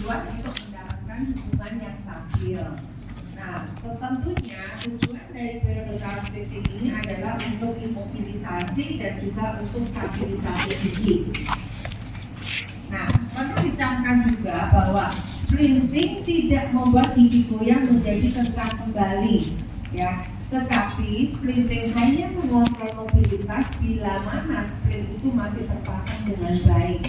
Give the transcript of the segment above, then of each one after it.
bertujuan untuk mendapatkan hubungan yang stabil. Nah, tentunya tujuan dari periodontal splitting ini adalah untuk imobilisasi dan juga untuk stabilisasi gigi. Nah, perlu dicamkan juga bahwa splinting tidak membuat gigi goyang menjadi kencang kembali, ya. Tetapi splinting hanya menguatkan mobilitas bila mana splint itu masih terpasang dengan baik.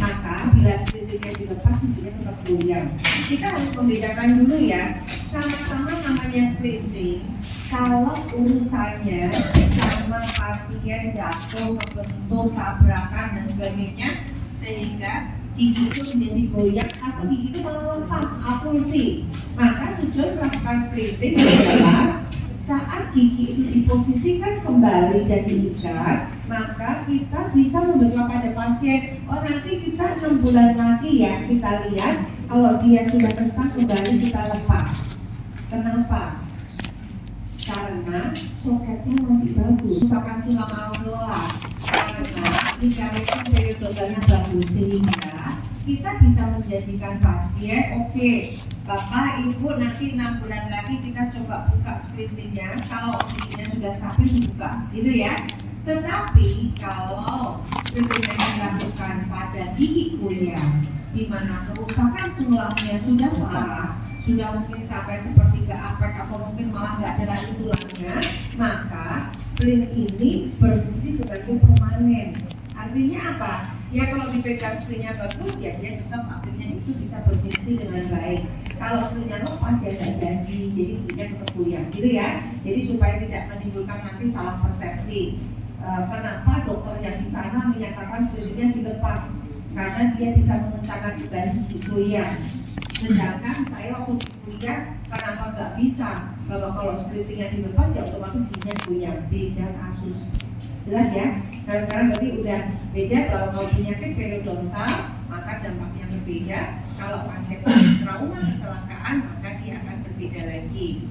Maka bila splintingnya dilepas, giginya tetap goyang. Kita harus membedakan dulu ya. Sama-sama namanya splinting. Kalau urusannya sama pasien jatuh, kebentur, tabrakan dan sebagainya, sehingga gigi itu menjadi goyang atau gigi itu malah lepas, avulsi. Maka tujuan melakukan splinting adalah saat gigi itu diposisikan kembali dan diikat, maka kita bisa memberikan pada pasien, oh nanti kita 6 bulan lagi ya, kita lihat kalau dia sudah kencang kembali kita lepas. Kenapa? Karena soketnya masih bagus, usapan tulang alveolar, karena aplikasi periodontalnya bagus, sehingga kita bisa menjadikan pasien, oke, Bapak, Ibu, nanti 6 bulan lagi kita coba buka splintingnya. Kalau giginya sudah stabil, dibuka, gitu ya. Tetapi kalau splintingnya dilakukan pada gigi goyang, di mana kerusakan tulangnya sudah parah, sudah mungkin sampai sepertiga apek atau mungkin malah nggak ada lagi tulangnya, maka splint ini berfungsi sebagai permanen. Artinya apa? Ya kalau dipegang splintnya bagus, ya dia tetap akhirnya itu bisa berfungsi dengan baik. Kalau splintnya lepas ya nggak jadi giginya tetap goyang, gitu ya. Jadi supaya tidak menimbulkan nanti salah persepsi. Kenapa dokter yang di sana menyatakan splintnya dilepas? Karena dia bisa mengencangkan dari gigi goyang. Sedangkan saya waktu di kuliah, kenapa nggak bisa? Bahwa kalau splintnya dilepas ya otomatis giginya goyang. Beda kasus. Jelas ya? Nah sekarang berarti udah beda kalau penyakit periodontal maka dampaknya berbeda. Kalau pasien trauma kecelakaan maka dia akan berbeda lagi.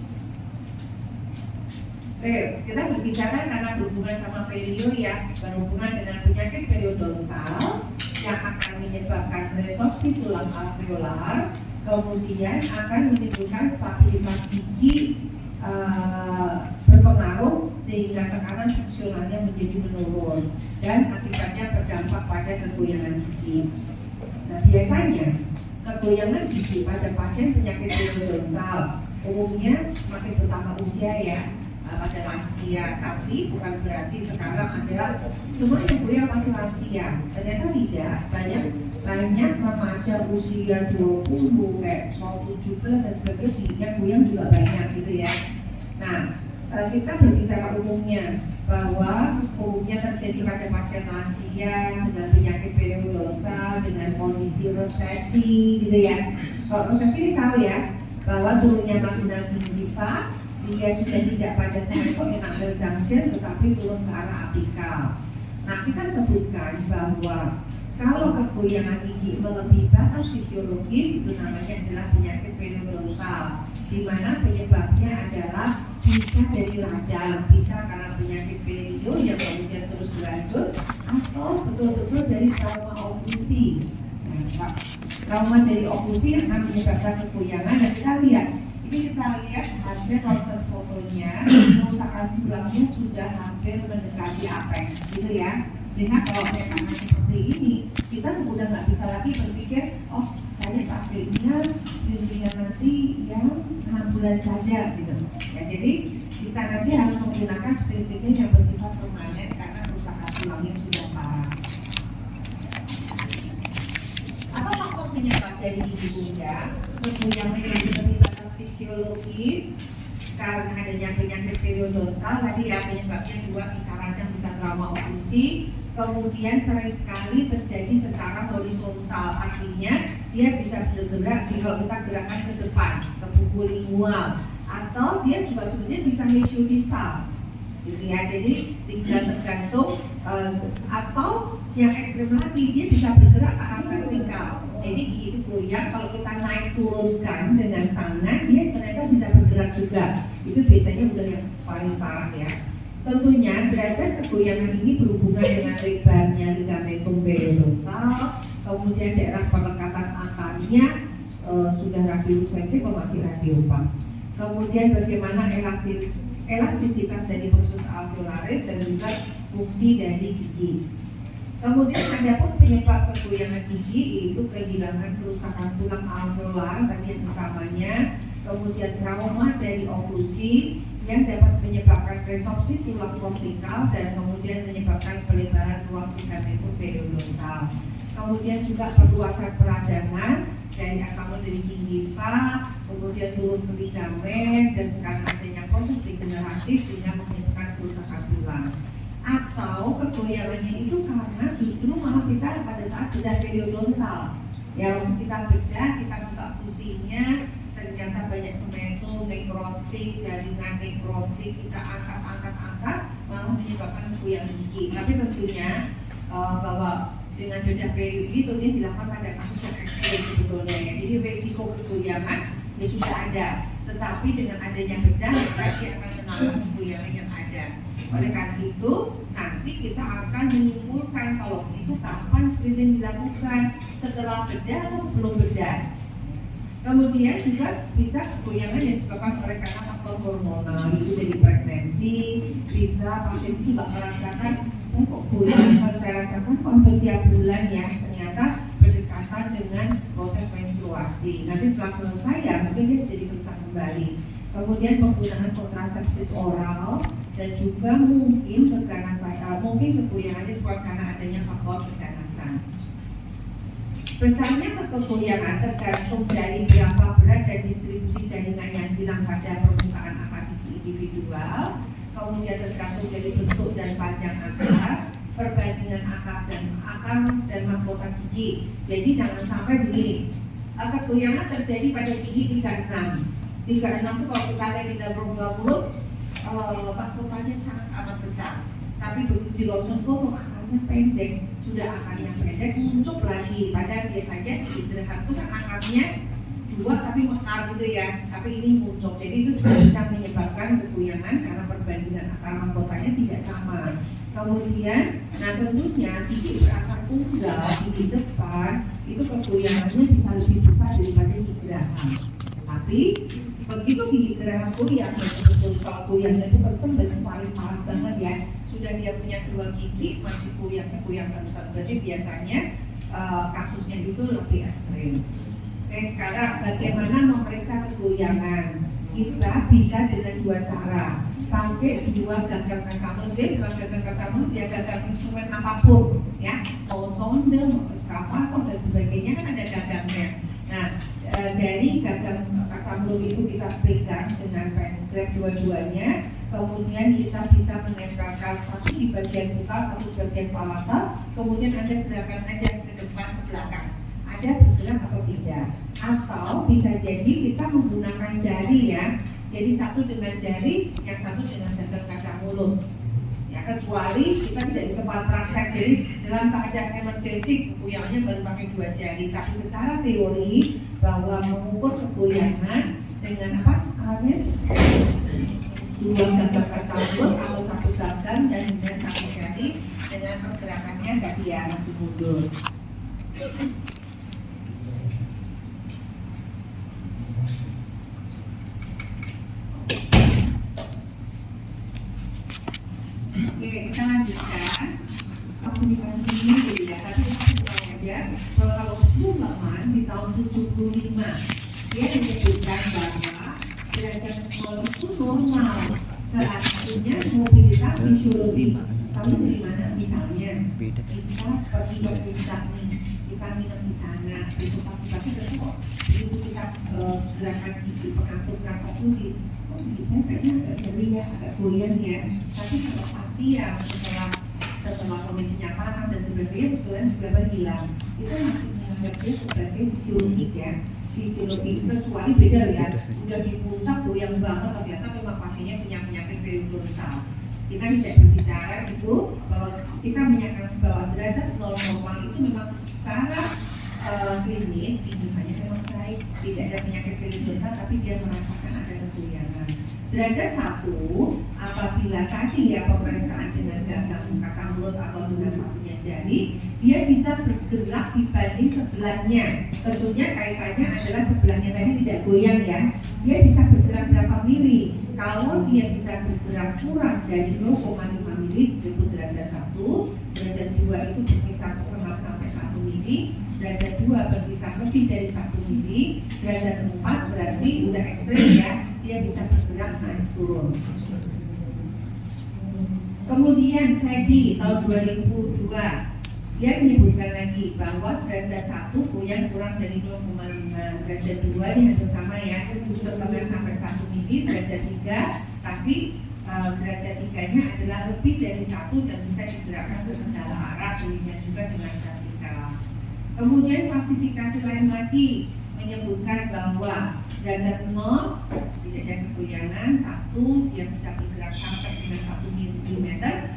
Oke, kita berbicara karena berhubungan sama perio ya, berhubungan dengan penyakit periodontal yang akan menyebabkan resorpsi tulang alveolar, kemudian akan menimbulkan stabilitas gigi berpengaruh sehingga tekanan fungsionalnya menjadi menurun dan akibatnya berdampak pada kegoyangan gigi. Nah, biasanya kegoyangan gigi pada pasien penyakit periodontal umumnya semakin bertambah usia ya, pada lansia, tapi bukan berarti sekarang adalah semua yang goyang masih lansia. Ternyata tidak, banyak remaja usia 20 kayak soal 17 dan sebagainya giginya goyang juga banyak gitu ya. Nah, kita berbicara umumnya bahwa umumnya terjadi pada pasien lansia dengan penyakit periodontal dengan kondisi resesi gitu ya. Kalau resesi ini tahu ya bahwa turunnya marginal gingiva, dia sudah tidak pada semicondylar junction tetapi turun ke arah apikal. Nah, kita sebutkan bahwa kalau kegoyangan gigi melebihi batas fisiologis itu namanya adalah penyakit periodontal, di mana penyebabnya adalah bisa dari radang, bisa karena penyakit perio yang kemudian terus berlanjut, atau betul-betul dari trauma oklusi. Nah, trauma dari oklusi yang akan menyebabkan kegoyangan. Dan kita lihat, ini kita lihat hasil ronsen fotonya, kerusakan tulangnya sudah hampir mendekati apex, gitu ya. Sehingga kalau karena seperti ini, kita udah nggak bisa lagi berpikir, oh saya pakainya splintingnya nanti yang 6 bulan saja, gitu. Ya, jadi kita nanti harus menggunakan splintingnya yang bersifat permanen karena kerusakan tulangnya sudah parah. Apa faktor penyebab dari gigi goyang? Kegoyangan yang disebut batas fisiologis karena adanya penyakit periodontal tadi ya, penyebabnya dua, bisa radang, bisa trauma oklusi. Kemudian sering sekali terjadi secara horizontal, artinya dia bisa bergerak kalau kita gerakan ke depan, ke buku lingual, atau dia juga sebenarnya bisa mesiodistal, gitu ya. Jadi tinggal tergantung, atau yang ekstrem lagi dia bisa bergerak ke arah vertikal. Jadi gigi itu goyang, kalau kita naik turunkan dengan tangan, dia ternyata bisa bergerak juga. Itu biasanya udah yang paling parah ya. Tentunya derajat kegoyangan ini berhubungan dengan lebarnya ligamentum periodontal, kemudian daerah pelekatan akarnya, sudah radiolucensi atau masih radiopak. Kemudian bagaimana elastisitas dari proses alveolaris dan juga fungsi dari gigi. Kemudian ada pun penyebab kegoyangan gigi yaitu kehilangan kerusakan tulang alveolar tadi yang utamanya, kemudian trauma dari oklusi yang dapat menyebabkan resorpsi tulang kortikal dan kemudian menyebabkan pelebaran ruang ligamentum periodontal. Kemudian juga perluasan peradangan dari asal dari gingiva, kemudian turun ke ligamen dan sekarang adanya proses degeneratif sehingga menyebabkan kerusakan tulang. Atau kegoyangannya itu karena justru malah kita pada saat bedah periodontal ya, waktu kita bedah, kita buka fusinya ternyata banyak sementum, nekrotik, jaringan nekrotik, kita angkat malah menyebabkan kegoyangan gigi. Tapi tentunya bahwa dengan bedah peri ini tentunya dilakukan pada kasus yang ekstrim sebetulnya ya. Jadi resiko kegoyangan ya sudah ada, tetapi dengan adanya bedah dia akan menambah kegoyangan yang ada. Oleh karena itu nanti kita akan menyimpulkan kalau itu kapan screening dilakukan, setelah bedah atau sebelum bedah. Kemudian juga bisa kegoyangan yang disebabkan oleh karena faktor hormonal, itu dari pregnancy, bisa pasien itu juga merasakan saya kok goyang, kalau saya rasakan kok hampir tiap bulan ya, ternyata berdekatan dengan proses menstruasi. Nanti setelah selesai ya mungkin dia jadi kencang kembali. Kemudian penggunaan kontrasepsi oral dan juga mungkin mungkin kegoyangannya disebabkan karena adanya faktor keganasan. Besarnya kegoyangan tergantung dari berapa berat dan distribusi jaringan yang hilang pada permukaan akar gigi individual, kemudian tergantung dari bentuk dan panjang akar, perbandingan akar dan mahkota gigi. Jadi jangan sampai begini, kegoyangan terjadi pada gigi 36 itu kalau kita lihat di dalam mulut mahkotanya sangat amat besar, tapi begitu di ronsen foto akarnya pendek, sudah akarnya pendek muncul lagi, padahal biasanya di geraham itu kan akarnya 2 tapi mekar gitu ya, tapi ini muncul. Jadi itu juga bisa menyebabkan kegoyangan karena perbandingan akar mahkotanya tidak sama. Kemudian, nah tentunya gigi berakar tunggal di depan itu kegoyangannya bisa lebih besar daripada gigi geraham. Tapi begitu gigi geraham goyang, kalau goyangnya itu kenceng dan paling parah banget ya, sudah dia punya 2 gigi masih goyang kenceng, berarti biasanya kasusnya itu lebih ekstrim. Oke, sekarang bagaimana memeriksa kegoyangan? Kita bisa dengan 2 cara. Pakai 2 gagang kaca mulus. Dengan gagang kaca mulus ya gagang instrumen apapun ya, mau sonde, mau eskavator dan sebagainya kan ada gagangnya. Nah, dari gagang kaca mulut itu kita pegang dengan pen scrape dua-duanya, kemudian kita bisa menempelkan satu di bagian muka, satu di bagian palatal, kemudian ada gerakan aja ke depan ke belakang, ada bergerak atau tidak. Atau bisa jadi kita menggunakan jari ya, jadi satu dengan jari, yang satu dengan gagang kaca mulut. Ya, kecuali kita tidak di tempat praktek, jadi dalam keadaan emergensi kegoyangannya baru pakai 2 jari. Tapi secara teori bahwa mengukur kegoyangan dengan apa alatnya? 2 gagang kaca mulut atau 1 gagang dan dengan 1 jari dengan pergerakannya tadi ya maju mundur. Oke, kita lanjutkan. Vaksinasi ini tidak, tapi kita aja bahwa kalau Fuhrman di tahun 75 dia menyebutkan bahwa derajat nol itu normal. Salah satunya mobilitas fisiologi. Kamu dari mana misalnya? Kita pergi ke puncak nih, kita minum di sana, besok pagi besok begitu kita gerakan gigi pengaturkan oklusi. Saya kayaknya agak nyeri ya, agak goyang ya. Tapi kalau pasti ya setelah kondisinya panas dan sebagainya kebetulan juga hilang, itu masih menganggapnya sebagai fisiologik ya. Fisiologi itu kecuali beda ya, udah di puncak goyang banget ternyata memang pasiennya punya penyakit periodontal. Kita tidak berbicara itu bahwa kita menyatakan bahwa derajat normal itu memang secara klinis kehidupannya memang baik, tidak ada penyakit periodontal tapi dia merasakan ada kegoyangan. Derajat 1, apabila tadi ya pemeriksaan dengan gagang kacang mulut atau dengan satunya jari, dia bisa bergerak dibanding sebelahnya. Tentunya kaitannya adalah sebelahnya tadi tidak goyang ya. Dia bisa bergerak berapa mili. Kalau dia bisa bergerak kurang dari 0,5 mili disebut derajat 1. Derajat 2 itu berkisar setengah sampai 1 mili. Derajat 2 berkisar lebih dari 1 mili. Derajat 4 berarti udah ekstrim ya, dia bisa bergerak naik turun. Kemudian Freddy tahun 2002 dia menyebutkan lagi bahwa derajat 1 goyang kurang dari 0,5, derajat 2 ini hampir sama ya, setengah sampai 1 mili. Derajat 3 tapi derajat 3-nya adalah lebih dari 1 dan bisa digerakkan ke segala arah, demikian juga dengan vertikal. Kemudian klasifikasi lain lagi menyebutkan bahwa derajat 0 tidak ada kegoyangan, 1 dia bisa bergerak sampai dengan 1 mm,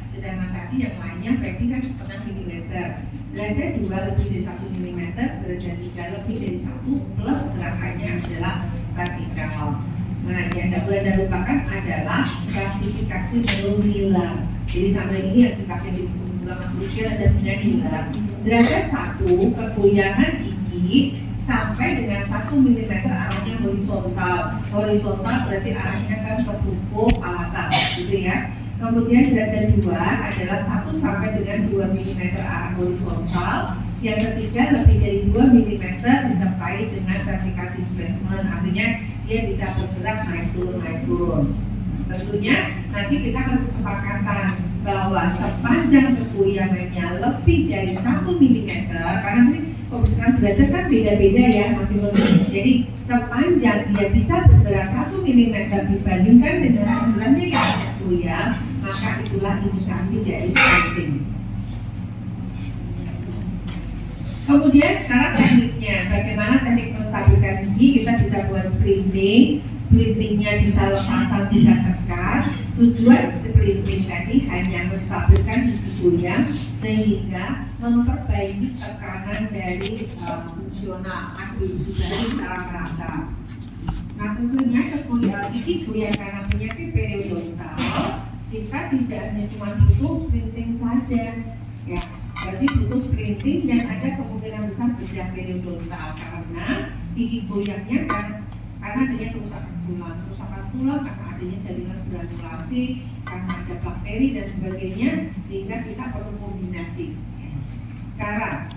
sedangkan tadi yang lainnya berarti kan setengah milimeter. Derajat 2 lebih dari 1 mm, derajat 3 lebih dari 1 plus gerakannya adalah vertikal. Nah, yang tidak boleh Anda lupakan adalah klasifikasi Miller. Jadi sampai ini yang dipakai di ulama krusial dan Miller. Derajat 1 kegoyangan gigi sampai dengan 1 mm arahnya horizontal. Horizontal berarti arahnya kan ke buku palata, gitu ya. Kemudian derajat 2 adalah 1 sampai dengan 2 mm arah horizontal. Yang ketiga lebih dari 2 mm disertai dengan vertical displacement, artinya dia bisa bergerak naik turun. Tentunya nanti kita akan kesepakatan bahwa sepanjang kegoyangannya lebih dari 1 mm, karena nanti pemeriksaan derajat kan beda-beda ya masing-masing. Jadi sepanjang dia bisa bergerak 1 mm dibandingkan dengan sebelahnya yang tidak goyang, maka itulah indikasi dari splinting. Kemudian sekarang tekniknya, bagaimana teknik menstabilkan gigi? Kita bisa buat splinting. Splintingnya bisa lepasan, bisa cekat. Tujuan splinting tadi hanya menstabilkan gigi goyang sehingga memperbaiki tekanan dari fungsional dari secara merata. Nah tentunya gigi goyang karena penyakit periodontal, kita tidak hanya cuma butuh splinting saja, ya. Berarti butuh splinting dan ada kemungkinan besar bedah periodontal karena gigi goyangnya karena adanya kerusakan tulang karena adanya jaringan granulasi, karena ada bakteri dan sebagainya, sehingga kita perlu kombinasi. Sekarang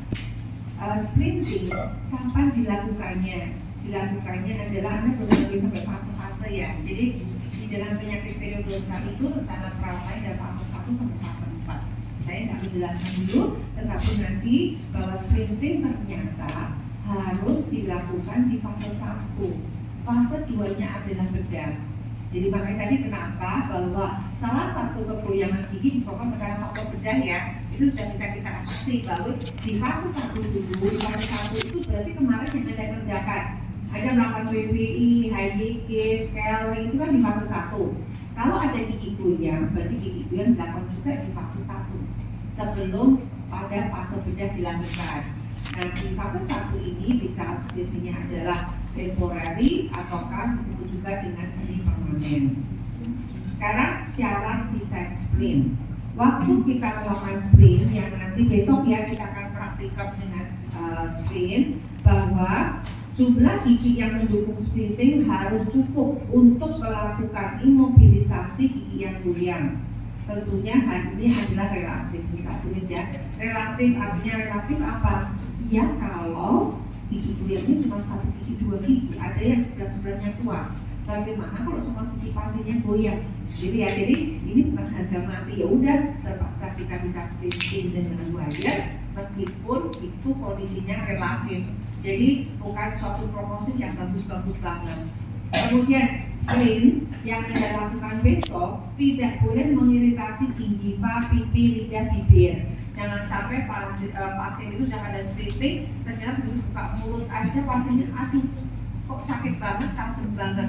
splinting kapan dilakukannya? Dilakukannya adalah Anda berbagi sampai fase-fase ya. Jadi di dalam penyakit periodontal itu rencana perawatan dari fase 1 sampai fase 4. Saya tidak menjelaskan dulu, tetapi nanti bahwa splinting ternyata harus dilakukan di fase 1. Fase 2-nya adalah bedah. Jadi makanya tadi kenapa bahwa salah satu kegoyangan gigi disebabkan karena faktor bedah ya, itu sudah bisa kita atasi bahwa di fase 1 dulu. Di fase 1 itu berarti kemarin yang Anda kerjakan ada melakukan PPI, HYG, scaling, itu kan di fase 1. Kalau ada gigi goyang, berarti gigi goyang dilakukan juga di fase 1 sebelum pada fase bedah dilakukan. Nah di fase 1 ini bisa splintingnya adalah temporary ataukah disebut juga dengan semi permanen. Sekarang syarat desain splint. Waktu kita melakukan splint yang nanti besok ya kita akan praktikkan dengan splint, bahwa jumlah gigi yang mendukung splinting harus cukup untuk melakukan imobilisasi gigi yang goyang. Tentunya hal ini adalah relatif, bisa tulis ya. Relatif artinya relatif apa? Ya kalau gigi goyangnya cuma 1 gigi, 2 gigi, ada yang sebelah-sebelahnya kuat. Bagaimana kalau semua gigi pasiennya goyang? Jadi ini bukan harga mati, ya udah terpaksa kita bisa splinting dengan wire meskipun itu kondisinya relatif. Jadi bukan suatu prognosis yang bagus-bagus banget. Kemudian splint yang Anda lakukan besok tidak boleh mengiritasi gingiva, pipi, lidah, bibir. Jangan sampai pasien itu sudah ada splinting, ternyata begitu buka mulut aja pasiennya, aduh kok sakit banget, tajam banget.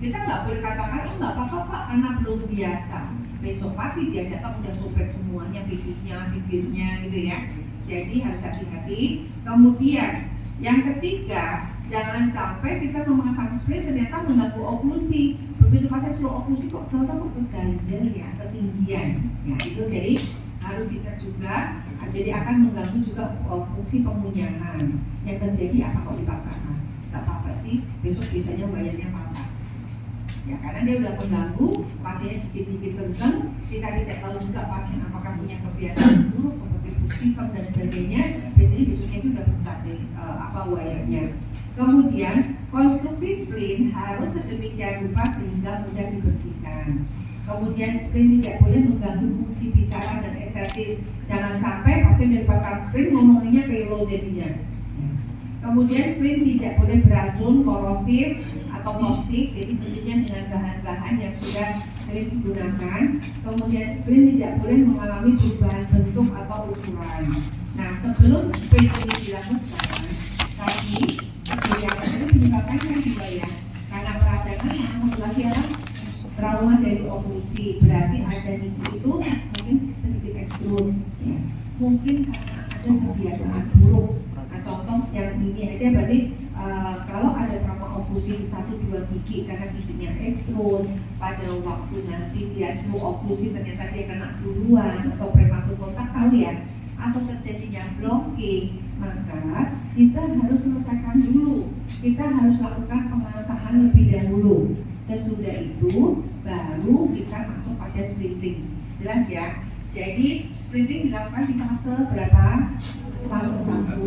Kita nggak boleh katakan, oh nggak apa-apa Pak, anak belum biasa. Besok pagi dia datang udah sobek semuanya, pipinya, bibirnya gitu ya. Jadi harus hati-hati. Kemudian yang ketiga, Jangan sampai kita memasang splint ternyata mengganggu oklusi. Begitu pasien slow oklusi kok berganjel ya, ketinggian. Ya itu jadi harus dicek juga. Jadi akan mengganggu juga fungsi pemunyangan. Yang terjadi apa kok dipaksakan? Gak apa-apa sih, besok biasanya wayarnya patah. Ya karena dia udah mengganggu, pasiennya dikit-dikit kenceng, kita tidak tahu juga pasien apakah punya kebiasaan buruk seperti bruxism dan sebagainya. Biasanya besoknya sih udah pecah sih wayarnya. Kemudian konstruksi splint harus sedemikian rupa sehingga mudah dibersihkan. Kemudian splint tidak boleh mengganggu fungsi bicara dan estetis. Jangan sampai pasien dari pasang splint ngomongnya pelo jadinya. Kemudian splint tidak boleh beracun, korosif, atau toksik, jadi tentunya dengan bahan-bahan yang sudah sering digunakan. Kemudian splint tidak boleh mengalami perubahan bentuk atau ukuran. Nah, sebelum splint ini dilakukan, tadi kebijakan ini menyebabkan yang juga ya, karena peradangan sangat modulasi trauma dari oklusi, berarti ada gigi itu mungkin sedikit ekstrud, ya. Mungkin karena ada kebiasaan buruk. Nah, contoh yang ini aja berarti kalau ada trauma oklusi di 1-2 gigi karena giginya ekstrud, pada waktu nanti dia slow oklusi ternyata dia kena duluan atau prematur kontak kalian atau terjadinya blocking, maka kita harus selesaikan dulu. Kita harus lakukan pemasahan lebih dahulu. Sesudah itu baru kita masuk pada splitting. Jelas ya? Jadi splitting dilakukan di fase berapa? Fase 1.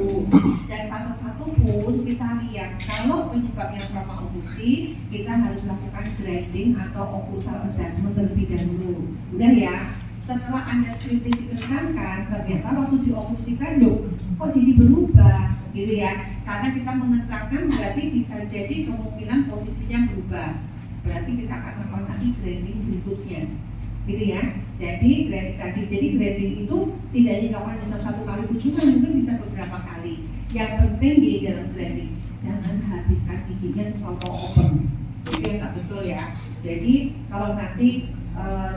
Dan fase 1 pun kita lihat kalau penyebabnya trauma oklusi, kita harus lakukan grinding atau occlusal adjustment terlebih dahulu. Udah ya? Setelah Anda splitting dikencangkan, ternyata waktu dioklusikan kok jadi berubah, gitu ya? Karena kita mengencangkan berarti bisa jadi kemungkinan posisinya berubah. Berarti kita akan melakukan lagi grinding berikutnya, gitu ya. Jadi grinding itu tidak dilakukan bisa 1 kali kunjungan, mungkin bisa beberapa kali. Yang penting di dalam grinding jangan habiskan giginya auto open, itu yang tak betul ya. Jadi kalau nanti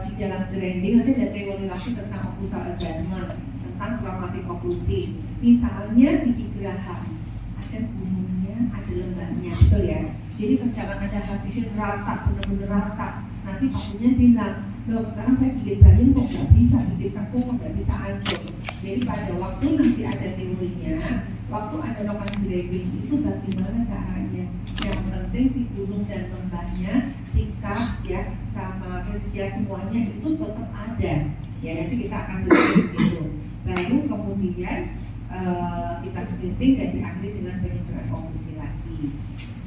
di dalam grinding nanti ada teori lagi tentang occlusal adjustment, tentang traumatic oklusi. Misalnya gigi geraham, ada gunungnya, ada lembahnya, betul ya. Jadi jangan ada habisin rata, benar-benar rata. Nanti pastinya bilang, loh sekarang saya gigit bayin kok nggak bisa, gigit kaku kok nggak bisa ancur. Jadi pada waktu nanti ada teorinya, waktu Anda melakukan grinding itu bagaimana caranya. Yang penting si gunung dan lembahnya, si cups ya, sama ya semuanya itu tetap ada. Ya nanti kita akan belajar di situ. Baru kemudian kita splitting dan diakhiri dengan penyesuaian oklusi lagi.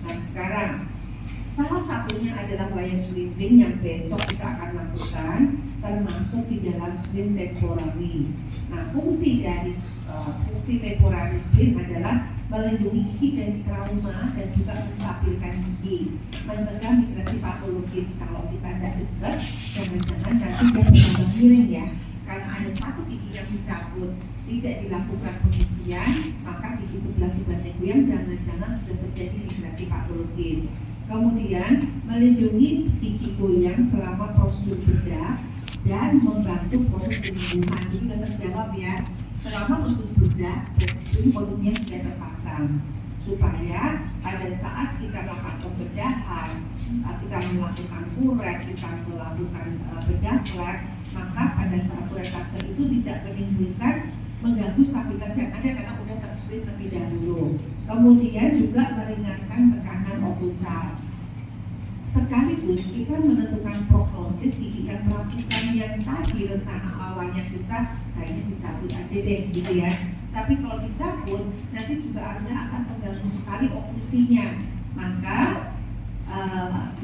Nah sekarang salah satunya adalah wire splitting yang besok kita akan lakukan, termasuk di dalam splint temporary. Nah fungsi temporary splint adalah melindungi gigi dari trauma dan juga menstabilkan gigi, mencegah migrasi patologis. Kalau kita tidak dekat, jangan-jangan nanti dia bertambah miring ya, karena ada satu gigi yang dicabut, tidak dilakukan pengisian, maka gigi sebelah sebelahnya goyang, jangan-jangan sudah terjadi migrasi patologis. Kemudian melindungi gigi goyang selama prosedur bedah dan membantu proses penyembuhan. Jadi tidak terjawab ya, selama prosedur bedah dan kondisinya sudah terpasang, supaya pada saat kita melakukan pembedahan, kita melakukan kuret, kita melakukan bedah flap, maka pada saat kuretase itu tidak menimbulkan mengganggu stabilitas yang ada karena udah tersplit lebih dahulu. Kemudian juga meringankan tekanan oklusal. Sekaligus kita menentukan prognosis gigi yang melakukan yang tadi rencana awalnya kita kayaknya dicabut aja deh gitu ya. Tapi kalau dicabut nanti juga Anda akan terganggu sekali oklusinya. Maka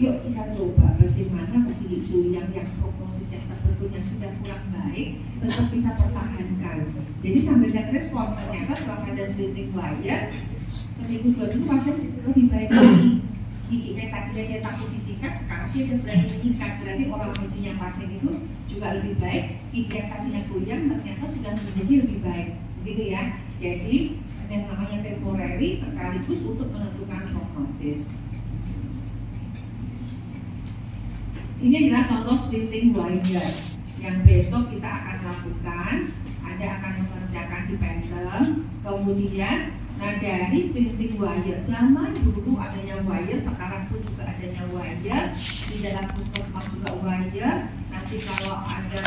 yuk kita coba bagaimana begitu yang prognosisnya sebetulnya sudah kurang baik tetap kita pertahankan. Jadi sambil lihat respon, ternyata setelah ada splitting wire seminggu 2 minggu pasien lebih baik lagi. Giginya tadinya dia takut disikat, sekarang dia udah berani menyikat. Berarti oral visinya pasien itu juga lebih baik. Gigi yang tadinya goyang ternyata sudah menjadi lebih baik, begitu ya. Jadi yang namanya temporary sekaligus untuk menentukan prognosis. Ini adalah contoh splitting wire yang besok kita akan lakukan. Anda akan mengerjakan di Phantom, kemudian Nah dari splinting wire, zaman dulu adanya wire, sekarang pun juga adanya wire, di dalam puskesmas juga wire. Nanti kalau ada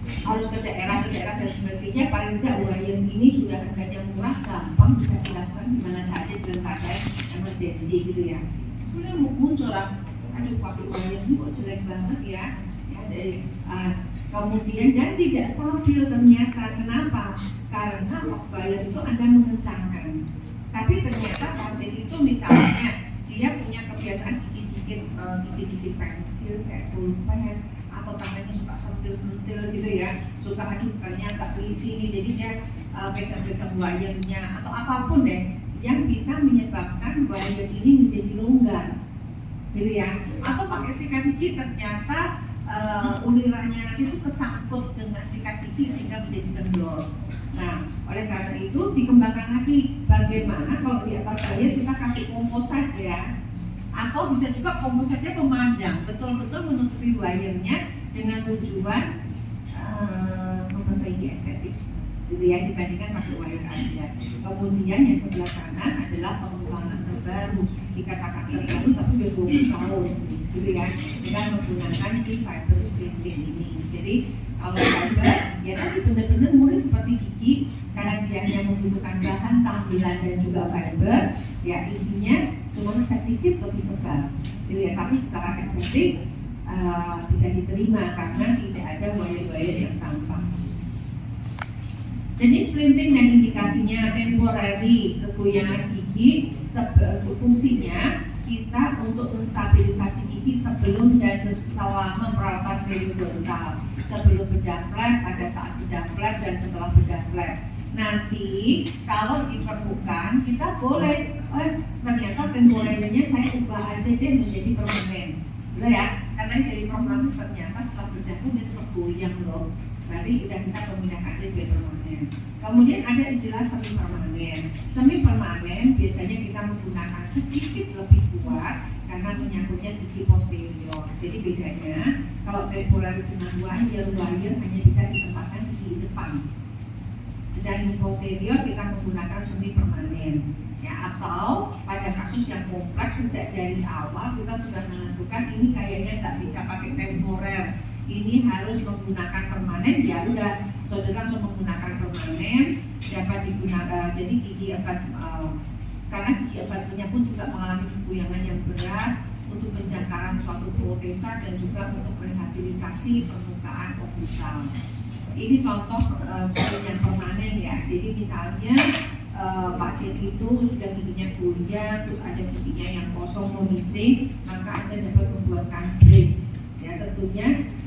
harus ke daerah dan sebagainya, paling tidak wire ini sudah harganya murah, gampang, bisa dilakukan di mana saja dalam keadaan emergency gitu ya. Sebenarnya muncul lah, aduh pakai wire ini kok jelek banget ya, dari kemudian dan tidak stabil ternyata. Kenapa? Karena wire itu Anda mengencangkan, tapi ternyata pasien itu misalnya dia punya kebiasaan gigit-gigit pensil kayak pulpen, atau tangannya suka sentil-sentil gitu ya, suka aduh kayaknya agak berisi nih, jadi dia pegang-pegang wire-nya atau apapun deh yang bisa menyebabkan wire ini menjadi longgar gitu ya, atau pakai sikat gigi ternyata ulirannya nanti itu kesangkut dengan sikat gigi sehingga menjadi kendor. Nah, oleh karena itu dikembangkan lagi bagaimana kalau di atas wire kita kasih komposit ya, atau bisa juga kompositnya pemanjang, betul-betul menutupi wire-nya dengan tujuan memperbaiki estetik gitu ya, dibandingkan pakai wire aja. Kemudian yang sebelah kanan adalah pengembangan terbaru, dikatakan terbaru tapi udah 20 tahun gitu ya, dengan menggunakan si fiber splinting ini. Jadi kalau fiber ya tadi benar-benar murni seperti gigi, karena dia hanya membutuhkan bahan tampilan dan juga fiber, ya intinya cuma sedikit lebih tebal gitu ya, tapi secara estetik bisa diterima karena tidak ada wire-wire yang tampak. Jenis splinting dan indikasinya temporary, kegoyangan gigi, fungsinya kita untuk menstabilisasi gigi sebelum dan selama perawatan periodontal, sebelum bedah flap, pada saat bedah flap, dan setelah bedah flap. Nanti kalau diperlukan kita boleh, ternyata temporernya saya ubah aja deh menjadi permanen, udah ya, karena dari prognosis ternyata setelah bedah pun dia tetap goyang loh. Berarti kita memindahkan dia sebagai permanen. Kemudian ada istilah semi permanen. Semi permanen biasanya kita menggunakan sedikit lebih kuat karena menyangkutnya gigi posterior. Jadi bedanya kalau temporer dengan wire hanya bisa ditempatkan di gigi depan. Sedang posterior kita menggunakan semi permanen. Ya, atau pada kasus yang kompleks sejak dari awal kita sudah menentukan ini kayaknya nggak bisa pakai temporer, ini harus menggunakan permanen, ya udah saudara langsung menggunakan permanen. Dapat digunakan, jadi gigi empat karena gigi empatnya pun juga mengalami kegoyangan yang berat, untuk penjangkaran suatu protesa dan juga untuk rehabilitasi permukaan oklusal. Ini contoh seperti yang permanen ya. Jadi misalnya pasien itu sudah giginya goyang, terus ada giginya yang kosong memising, maka Anda dapat membuatkan bridge. Ya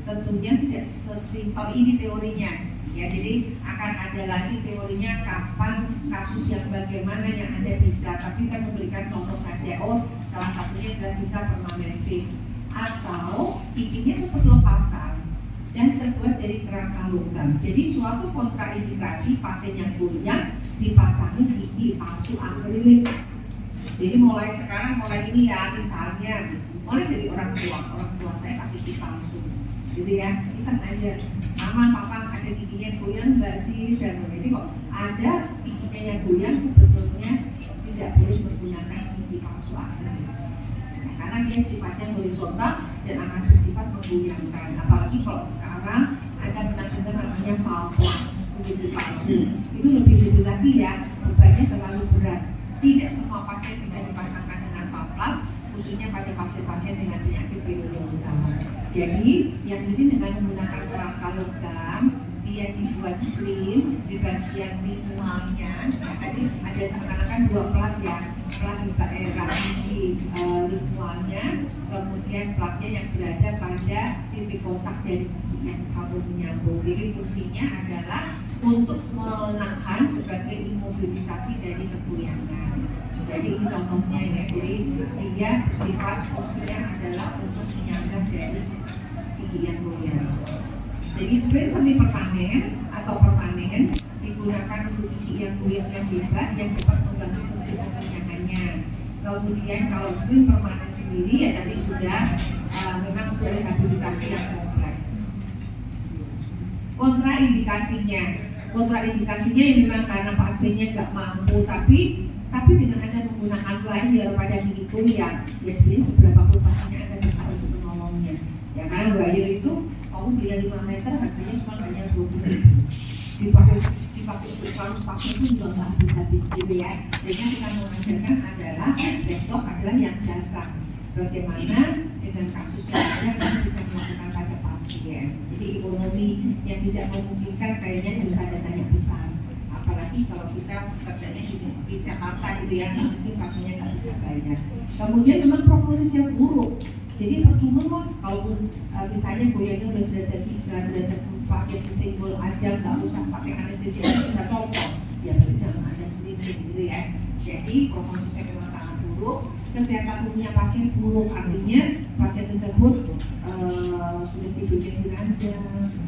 tentunya tidak sesimpel ini teorinya. Ya, jadi akan ada lagi teorinya kapan kasus yang bagaimana yang Anda bisa. Tapi saya memberikan contoh saja. Salah satunya adalah bisa permanen fix atau giginya tetap lepasan dan terbuat dari kerangka logam. Jadi suatu kontraindikasi pasien yang goyang dipasangi gigi palsu akrilik. Jadi mulai sekarang, mulai ini ya, misalnya mulai dari orang tua saya pakai gigi palsu, gitu ya, iseng aja, mama papa ada giginya goyang nggak sih? Saya bilang, jadi kok ada giginya yang goyang sebetulnya tidak boleh menggunakan gigi palsu akrilik. Karena dia sifatnya horizontal dan akan bersifat menggoyangkan. Apalagi kalau sekarang ada benar-benar namanya valplas, gigi palsu, itu lebih lagi ya, bebannya terlalu berat. Tidak semua pasien bisa dipasangkan dengan valplas, khususnya pada pasien-pasien dengan penyakit periodontal. Jadi yang ini dengan menggunakan kerangka logam, dia dibuat splint di bagian lingualnya. Ya, tadi ada seakan-akan dua plat ya, plat di daerah di lingualnya, kemudian platnya yang berada pada titik kontak dari gigi yang satu menyambung. Jadi fungsinya adalah untuk menahan sebagai imobilisasi dari kegoyangan. Jadi ini contohnya ya, jadi dia bersifat fungsinya adalah untuk menyanggah dari gigi yang goyang. Jadi splint semi permanen atau permanen digunakan untuk gigi yang goyang yang hebat yang dapat mengganggu fungsi kekenyangannya. Kemudian kalau splint permanen sendiri ya tadi sudah memang untuk rehabilitasi yang kompleks. Kontraindikasinya Kontraindikasinya yang memang karena pasiennya nggak mampu, tapi dengan Anda menggunakan wire pada gigi goyang, ya sebenarnya seberapa berupaya Anda bisa untuk menolongnya. Ya karena wire itu kamu beli 5 meter harganya cuma hanya 20.000. Dipakai untuk selalu pakai itu juga nggak habis-habis gitu ya. Sehingga kita mengajarkan adalah besok adalah yang dasar. Bagaimana dengan kasus yang ada kita bisa melakukan pada pasien. Jadi ekonomi yang tidak memungkinkan kayaknya harus ada banyak besar. Apalagi kalau kita kerjanya di Jakarta gitu ya, mungkin pasiennya nggak bisa bayar. Kemudian memang prognosis yang buruk. Jadi percuma kok kalaupun misalnya goyangnya udah derajat 3, derajat 4, ya disenggol aja, nggak usah pakai anestesi, bisa copot. Ya bisa ada sendiri gitu ya. Jadi prognosisnya memang sangat buruk. Kesehatan umumnya pasien buruk, artinya pasien tersebut sudah diberikan belanja,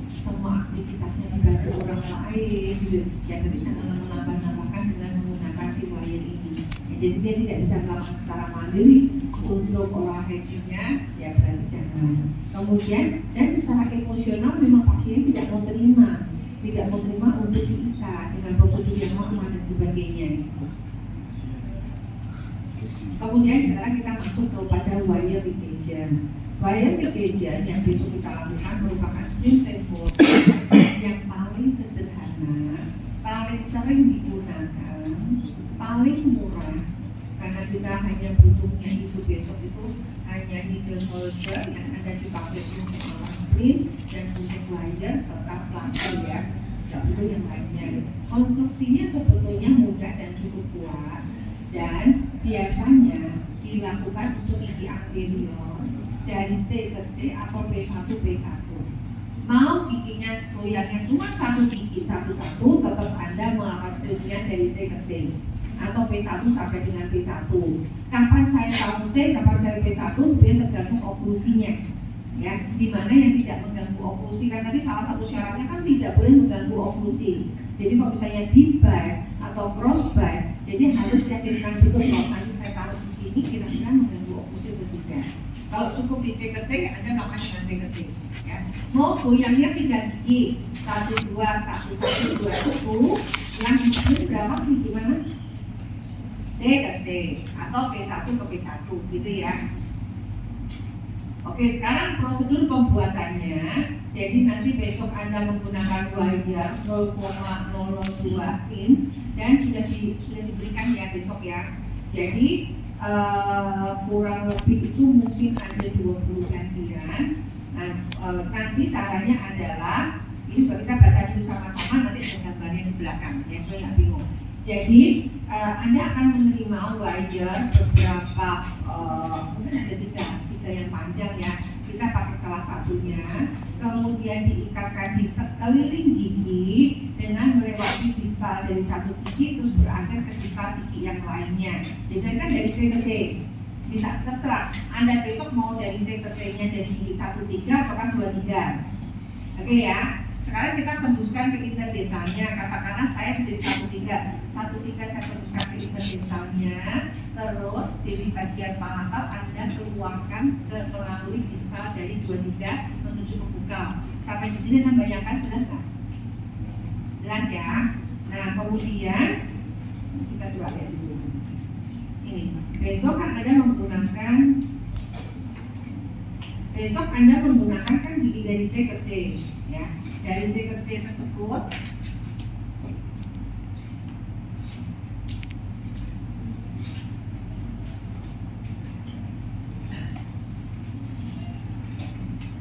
semua aktivitasnya dibantu orang lain gitu. Ya tadi saya menambahkan dengan menggunakan si wire ini. Ya, jadi dia tidak bisa melakukan secara mandiri untuk oral hygiene-nya, ya berarti jangan. Kemudian dan secara emosional memang pasien tidak mau terima untuk diikat dengan prosedur yang lama dan sebagainya. Kemudian sekarang kita masuk kepada wire ligation. Wire ligation yang besok kita lakukan merupakan skin tempo yang paling sederhana, paling sering digunakan, paling murah, karena kita hanya butuhnya itu besok itu hanya needle holder yang ada dipakai untuk alas sprint dan untuk wire serta plaster ya, nggak butuh yang lainnya. Konstruksinya sebetulnya mudah dan cukup kuat dan biasanya dilakukan untuk gigi anterior dari C ke C atau P1 P1. Mau giginya goyangnya cuma satu gigi satu-satu, tetap Anda melakukan stretching dari C ke C atau P1 sampai dengan P1. Kapan saya tahu C, kapan saya P1 sebenarnya tergantung oklusinya. Ya, di mana yang tidak mengganggu oklusi, kan tadi salah satu syaratnya kan tidak boleh mengganggu oklusi. Jadi kalau misalnya deep bite atau cross bite, jadi harus yakinkan betul kalau nanti saya taruh di sini kira-kira mengganggu oklusi atau tidak. Kalau cukup di C ke C, Anda melakukan dengan C ke C. Ya. Mau goyangnya 3 gigi, 1, 2, 1, 1, 2 itu, yang ini berapa gimana? C ke C atau P1 ke P1 gitu ya. Oke, sekarang prosedur pembuatannya. Jadi nanti besok Anda menggunakan wire 0,002 inch dan sudah diberikan ya besok ya. Jadi kurang lebih itu mungkin ada 20 sentian. Nah, nanti caranya adalah ini kita baca dulu sama-sama, nanti ada gambarnya di belakang ya, supaya nggak bingung. Jadi Anda akan menerima wire beberapa, mungkin ada tiga yang panjang ya. Kita pakai salah satunya, kemudian diikatkan di sekeliling gigi dengan melewati distal dari satu gigi terus berakhir ke distal gigi yang lainnya. Jadi kan dari C ke C, bisa terserah. Anda besok mau dari C ke C-nya dari gigi 1, 3 atau kan 2, 3. Oke ya. Sekarang kita tembuskan ke interdentalnya. Katakanlah saya dari 1, 3 saya tembuskan ke interdentalnya. Terus dari bagian palatal Anda keluarkan melalui distal dari 2, 3 menuju ke bukal. Sampai di sini Anda bayangkan jelas nggak? Jelas ya. Nah kemudian kita coba lihat dulu sini. Ini besok Anda menggunakan kan gigi dari C ke C ya. Dari C ke C tersebut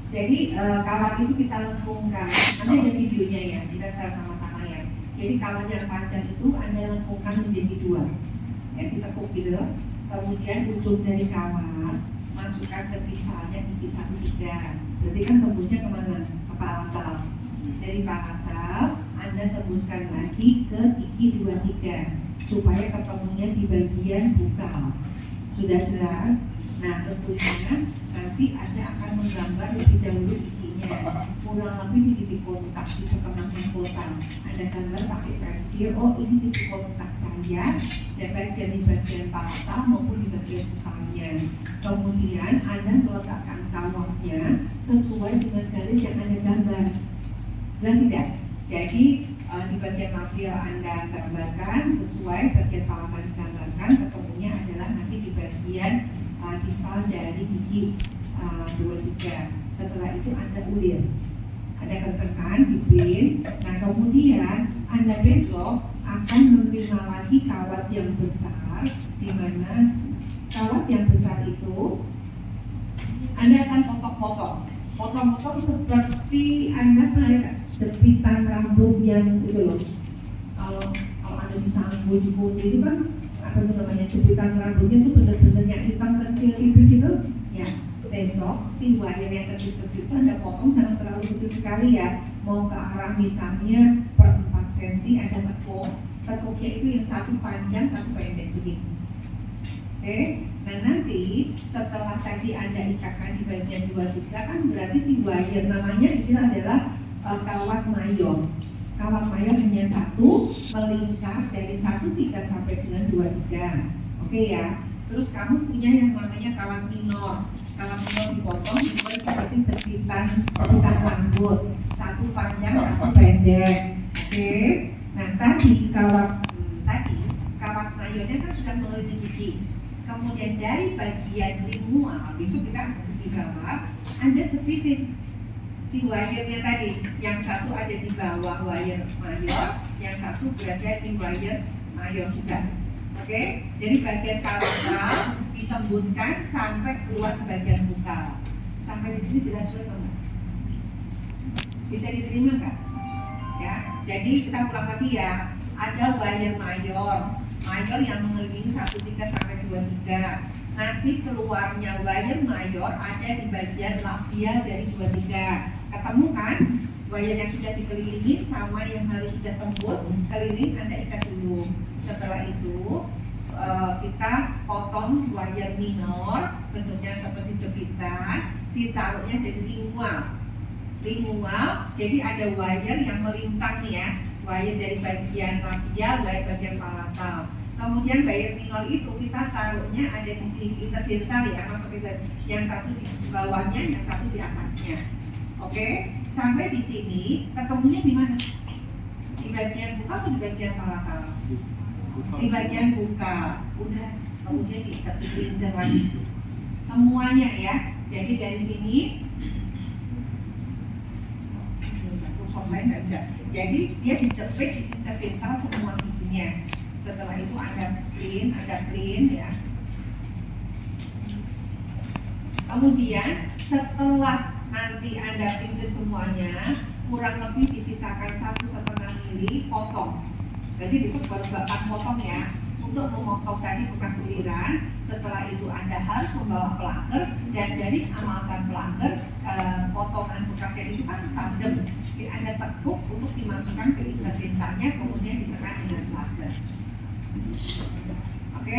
jadi kawat itu kita lengkungkan. Nanti ada videonya ya, kita share sama-sama ya. Jadi kawat yang panjang itu Anda lengkungkan menjadi 2 ya, ditekuk gitu. Kemudian ujung dari kawat masukkan ke distalnya gigi 1, 3. Berarti kan tembusnya kemana? Ke palatal. Dari palatal Anda tembuskan lagi ke gigi 2, 3 supaya ketemunya di bagian bukal. Sudah jelas? Nah tentunya nanti Anda akan menggambar lebih dahulu giginya, kurang lebih di titik kontak di setengah mahkota. Anda gambar pakai pensil, oh ini titik kontak saya, dan baik dari bagian palatal maupun di bagian bukalnya. Kemudian Anda meletakkan kawatnya sesuai dengan garis yang Anda gambar. Jelas tidak? Jadi di bagian labial Anda gambarkan sesuai, bagian palatal digambarkan, ketemunya adalah nanti di bagian distal dari gigi 23. Setelah itu Anda ulir, Anda kencangkan di clean. Nah kemudian Anda besok akan menerima lagi kawat yang besar, di mana kawat yang besar itu Anda akan potong-potong seperti Anda pernah jepitan rambut yang itu loh. Kalau Anda bisa baju itu kan apa itu namanya, jepitan rambutnya itu benar-benar yang hitam kecil tipis itu. Ya, besok si wire yang kecil-kecil itu Anda potong, jangan terlalu kecil sekali ya. Mau ke arah misalnya per 4 cm Anda tekuknya itu yang satu panjang, satu pendek begini. Oke, nah nanti setelah tadi Anda ikatkan di bagian 23 kan berarti si wire namanya ini adalah kawat mayor. Kawat mayor hanya satu, melingkar dari 13 sampai dengan 23. Oke ya. Terus kamu punya yang namanya kawat minor. Kawat minor dipotong seperti jepitan rambut, satu panjang, satu pendek. Oke. Nah tadi kawat mayornya kan sudah mengelilingi gigi. Kemudian dari bagian lingual, besok kita akan di bawah, Anda jepitin si wire-nya tadi. Yang satu ada di bawah wire mayor, yang satu berada di wire mayor juga. Oke, dari bagian palatal ditembuskan sampai keluar ke bagian bukal. Sampai di sini jelas sulit enggak? Bisa diterima nggak? Ya, jadi kita ulang lagi ya. Ada wire mayor yang mengelilingi 13 sampai 23. Nanti keluarnya wire mayor ada di bagian labial dari 23. Ketemu kan? Wire yang sudah dikelilingi sama yang harus sudah tembus keliling, Anda ikat dulu. Setelah itu kita potong wire minor, bentuknya seperti jepitan, ditaruhnya dari lingual. Jadi ada wire yang melintang nih ya, wire dari bagian labial, wire bagian palatal. Kemudian wire minor itu kita taruhnya ada di sini interdental ya, masuk itu yang satu di bawahnya, yang satu di atasnya. Oke, sampai di sini ketemunya di mana? Di bagian buka atau di bagian palatal? Di bagian buka. Udah, kemudian diikat lagi. Semuanya ya. Jadi dari sini saya nggak bisa. Jadi dia dijepit, interdental semua giginya. Setelah itu Anda clean ya. Kemudian setelah nanti Anda pintir semuanya, kurang lebih disisakan 1,5 mili, potong. Berarti besok baru Bapak potong ya. Untuk memotong tadi bekas uliran, setelah itu Anda harus membawa plunger, dan dari amalgam plunger, potongan bekasnya itu kan tajam. Jadi Anda tekuk untuk dimasukkan ke interdentalnya, kemudian ditekan dengan plunger. Oke,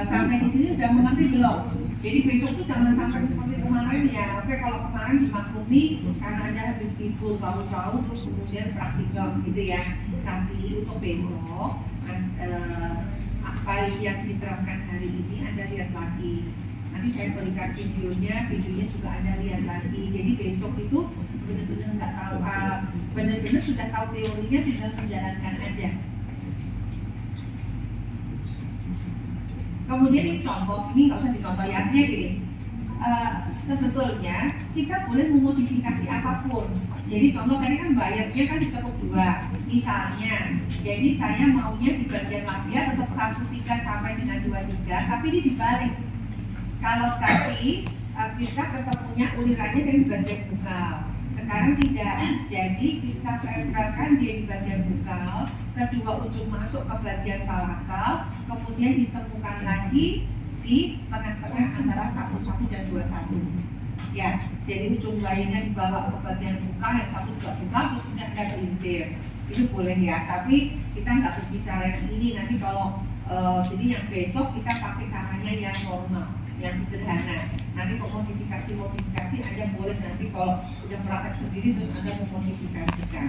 sampai di sini sudah mengerti belum? Jadi besok tuh jangan sampai seperti kemarin ya. Oke, kalau kemarin dimaklumi karena Anda habis libur tahu-tahu terus kemudian praktikal gitu ya. Tapi untuk besok apa yang diterapkan hari ini Anda lihat lagi. Nanti saya berikan videonya juga Anda lihat lagi. Jadi besok itu benar-benar nggak tahu, benar-benar sudah tahu teorinya, tinggal menjalankan aja. Kemudian ini contoh, ini nggak usah dicontoh ya, artinya gini. Sebetulnya kita boleh memodifikasi apapun. Jadi contoh tadi kan bayarnya kan ditekuk 2. Misalnya, jadi saya maunya di bagian labial tetap 13 sampai dengan 23, tapi ini dibalik. Kalau tadi kita ketemunya ulirannya dari bagian bukal, sekarang tidak. Jadi kita tempelkan dia di bagian bukal, kedua ujung masuk ke bagian palatal, kemudian ditemukan lagi di tengah-tengah antara 11 dan 21. Ya, jadi ujung lainnya dibawa ke bagian bukal, yang satu juga bukal, terus kemudian ada kelintir. Itu boleh ya, tapi kita nggak berbicara yang ini. Nanti kalau jadi yang besok kita pakai caranya yang normal, yang sederhana. Nanti kalau modifikasi Anda boleh nanti kalau udah praktek sendiri terus Anda memodifikasikan.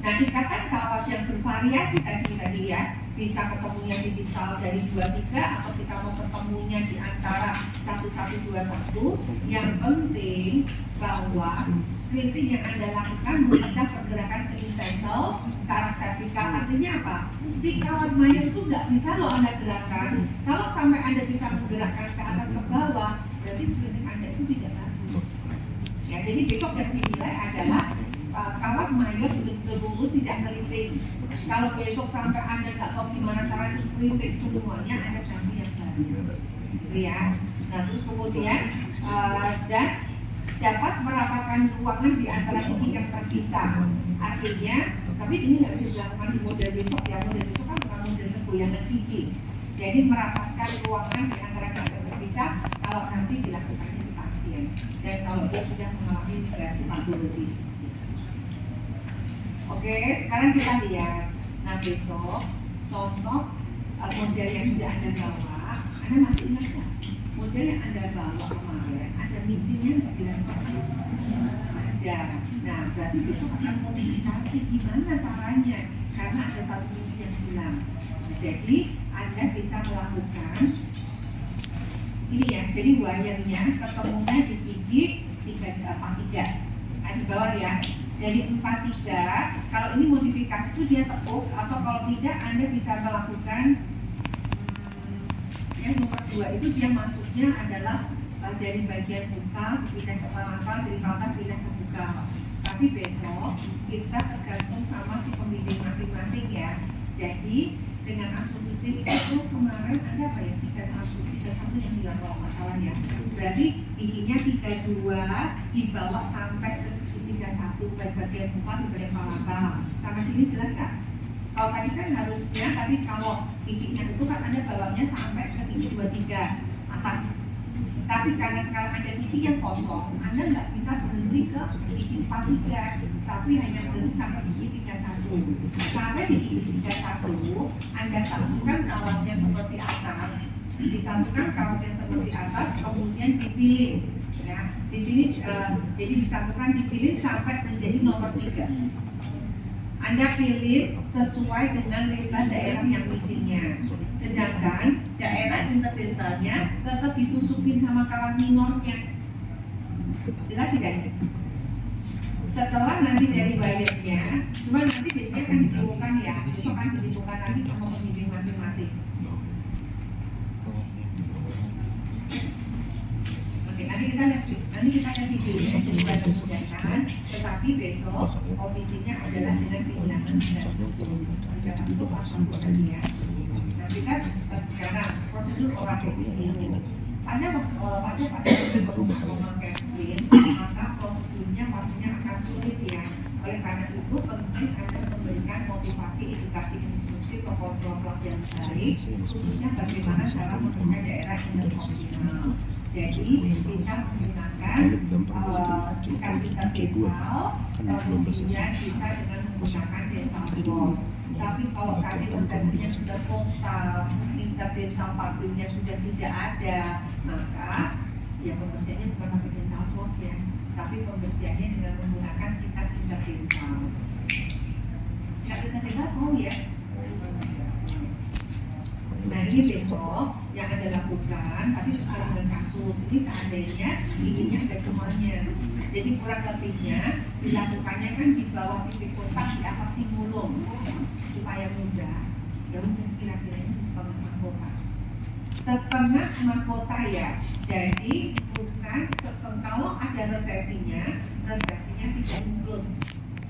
Nah, ikatan kawat yang bervariasi tadi ya, bisa ketemunya di distal dari 23 atau kita mau ketemunya di antara 1121. Yang penting bahwa splitting yang Anda lakukan mencegah pergerakan ke insessal ke arah cervical. Artinya apa? Si kawat mayat itu nggak bisa loh Anda gerakan. Kalau sampai Anda bisa menggerakkan ke atas ke bawah, berarti splitting Anda itu tidak bagus. Ya, jadi besok yang dinilai adalah kawat mayat betul-betul bungkus tidak keriting. Kalau besok sampai Anda nggak tahu gimana cara itu splitting semuanya, Anda ganti yang baru. Ya. Nah, terus kemudian dan dapat merapatkan ruangan di antara gigi yang terpisah. Artinya, tapi ini nggak bisa dilakukan di model besok ya. Model besok kan bukan model goyangan gigi. Jadi merapatkan ruangan di antara gigi yang terpisah kalau nanti dilakukannya di pasien dan kalau dia sudah mengalami migrasi patologis. Oke, sekarang kita lihat. Nah, besok contoh model yang sudah Anda bawa, Anda masih ingat nggak? Model yang Anda bawa kemarin ada misinya nggak dilakukan? Ada. Nah, berarti besok akan modifikasi gimana caranya karena ada satu misi yang hilang. Nah, jadi Anda bisa melakukan ini ya. Jadi wire-nya ketemunya di gigi 3 di bawah ya. Dari 43, kalau ini modifikasi itu dia tekuk, atau kalau tidak Anda bisa melakukan yang nomor 2 itu dia masuknya adalah dari bagian muka pindah ke pangkal, dari pangkal pindah ke muka. Tapi besok kita tergantung sama si pembimbing masing-masing ya. Jadi dengan asumsi itu kemarin ada apa ya 31 yang hilang kalau nggak salah ya. Berarti giginya 32 dibawa sampai ke 31 baik bagian muka di bagian pangkal. Sampai sini jelas kan? Kalau tadi kan harusnya kalau giginya itu kan Anda bawanya sampai ke gigi 23 atas. Tapi karena sekarang ada gigi yang kosong, Anda nggak bisa berhenti ke gigi 43, tapi hanya berhenti sampai gigi 31. Sampai di gigi 31, Anda satukan kawatnya seperti atas, disatukan kawatnya seperti atas, kemudian dipilih. Ya, di sini jadi disatukan dipilih sampai menjadi nomor 3. Anda pilih sesuai dengan lebar daerah yang misinya. Sedangkan daerah interdentalnya tetap ditusukin sama kawat minornya. Jelas tidak? Setelah nanti dari wire-nya, cuma nanti biasanya akan ditemukan ya. Besok akan ditemukan lagi sama pembimbing masing-masing. Nanti kita lihat videonya jadi sudah memudahkan, tetapi besok komisinya adalah dengan kehilangan 3 itu pasang ya. Nah kita sekarang prosedur orang ini pada pasien memakai screen, maka prosedurnya pastinya akan sulit ya. Oleh karena itu penting Anda memberikan motivasi, edukasi, instruksi, atau kontrol yang baik, khususnya bagaimana cara mempersiapkan daerah internasional. Jadi bisa menggunakan sikat-sikat dental, kemudian bisa dengan menggunakan dental floss. Tapi kalau tadi resesinya sudah total, interdental papilnya sudah tidak ada, maka ya pembersihannya bukan pakai dental floss ya, tapi pembersihannya dengan menggunakan sikat dental. Sikat dental tahu ya? Nah ini besok yang Anda lakukan, tapi sesuai dengan kasus ini seandainya giginya saya semuanya. Jadi kurang lebihnya dilakukannya kan di bawah titik kontak di atas simulum supaya mudah. Ya mungkin kira-kira ini setengah mahkota. Setengah mahkota ya. Jadi bukan setengah, kalau ada resesinya tidak include.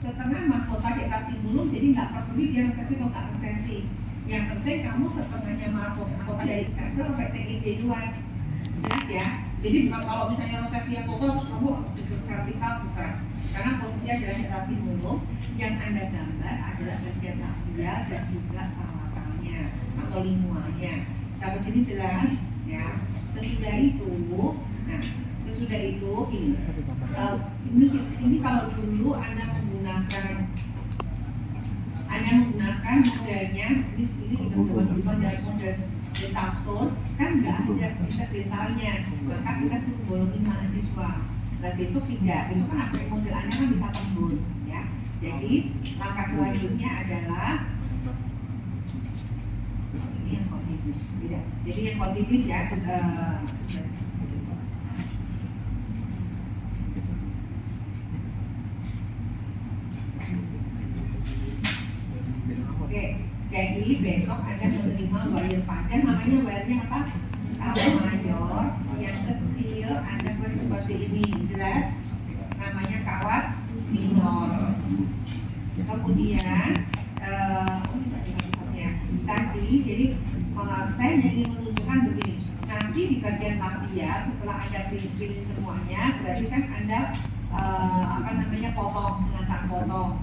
Setengah mahkota di atas simulum, jadi nggak perlu dia resesi atau nggak resesi. Yang penting kamu setengahnya mahkota dari sensor sampai CEJ doang. Jelas ya? Jadi bukan kalau misalnya resesi yang total terus kamu deket cervical, bukan. Karena posisinya adalah di atas simulum, yang Anda gambar adalah bagian labial dan juga palatalnya atau lingualnya. Sampai sini jelas ya. Sesudah itu ini kalau dulu Anda menggunakan modelnya ini udah coba dari model dental stone kan nggak ada kita dentalnya, maka kita suruh bolongin mahasiswa. Dan besok tidak, besok kan apa model Anda kan bisa tembus ya. Jadi langkah selanjutnya adalah Tidak. Jadi yang continuous ya. Oke, jadi besok Anda menerima wire panjang, namanya wire-nya apa? Kalau mayor, yang kecil Anda buat seperti ini, jelas? Namanya kawat minor. Kemudian tadi, jadi saya ingin menunjukkan begini. Nanti di bagian labia setelah Anda pilih semuanya, berarti kan Anda potong, mengatak potong.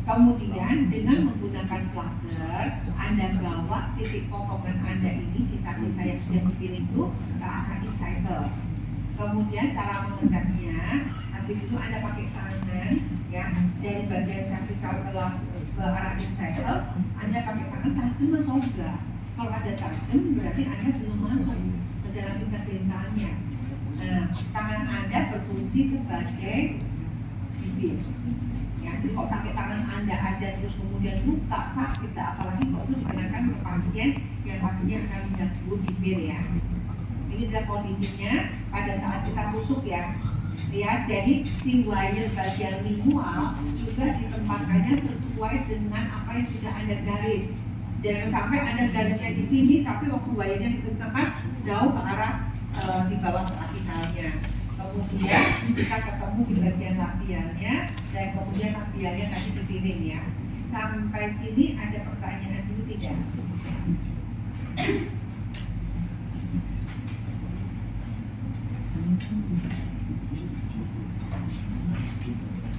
Kemudian dengan menggunakan plugger, Anda bawa titik potongan Anda ini, sisa-sisa yang sudah dipilih itu ke arah incisor. Kemudian cara mengecatnya, habis itu Anda pakai tangan, ya, dari bagian vertikal ke arah incisor, Anda pakai tangan tajam atau enggak. Kalau ada tajam, berarti Anda belum masuk ke dalam tingkat tintannya. Nah, tangan Anda berfungsi sebagai bibir. Ya, jadi kalau pakai tangan Anda aja terus kemudian luka, sakit, apalagi kalau itu dikenakan ke pasien yang pastinya akan mengganggu bibir ya. Ini adalah kondisinya pada saat kita tusuk ya. Ya, jadi si wire bagian lingual juga ditempatkannya sesuai dengan apa yang sudah Anda garis. Jangan sampai Anda garisnya di sini, tapi waktu wire-nya dikencangkan jauh ke arah di bawah apikalnya. Kemudian kita ketemu di bagian labialnya, dan kemudian labialnya tadi dipilih ya. Sampai sini ada pertanyaan dulu tidak?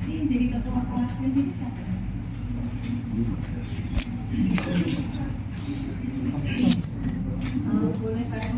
Ini jadi ketua kelasnya sini siapa? Boleh tanya